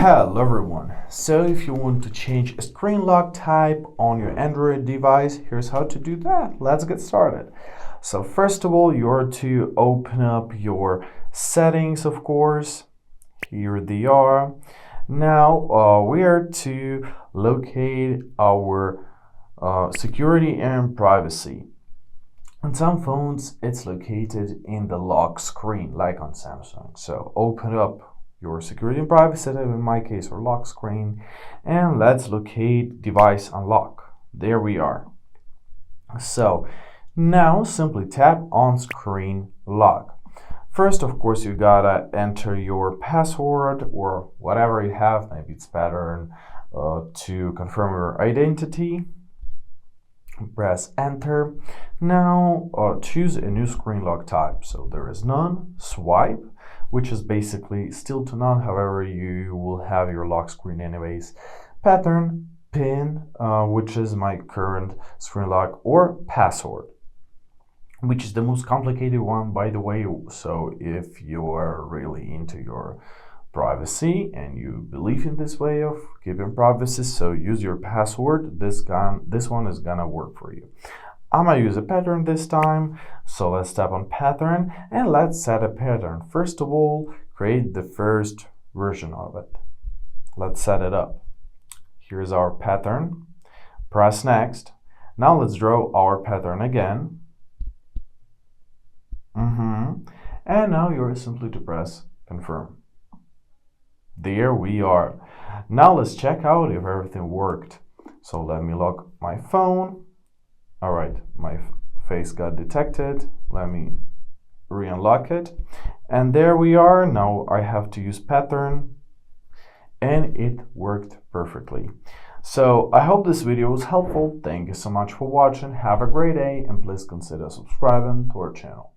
Hello everyone. So if you want to change a screen lock type on your Android device, here's how to do that. Let's get started. So first of all, you're to open up your settings, of course. Here they are. Now we are to locate our security and privacy. On some phones, it's located in the lock screen, like on Samsung. So open up your security and privacy setup, in my case, or lock screen, and let's locate device unlock. There we are. So now simply tap on screen lock. First, of course, you gotta enter your password or whatever you have, maybe it's pattern, to confirm your identity. Press enter. Now choose a new screen lock type. So there is none, swipe, which is basically still to none. However, you will have your lock screen anyways. Pattern, pin, which is my current screen lock, or password, which is the most complicated one, by the way. So if you are really into your privacy and you believe in this way of keeping privacy, so use your password. This one is gonna work for you. I'm gonna use a pattern this time, so let's tap on pattern and let's set a pattern. First of all, create the first version of it. Let's set it up. Here's our pattern. Press next. Now let's draw our pattern again. And now you're simply to press confirm. There we are. Now let's check out if everything worked. So let me lock my phone. All right, my face got detected. Let me re-unlock it. And there we are. Now I have to use pattern, and it worked perfectly. So I hope this video was helpful. Thank you so much for watching. Have a great day, and please consider subscribing to our channel.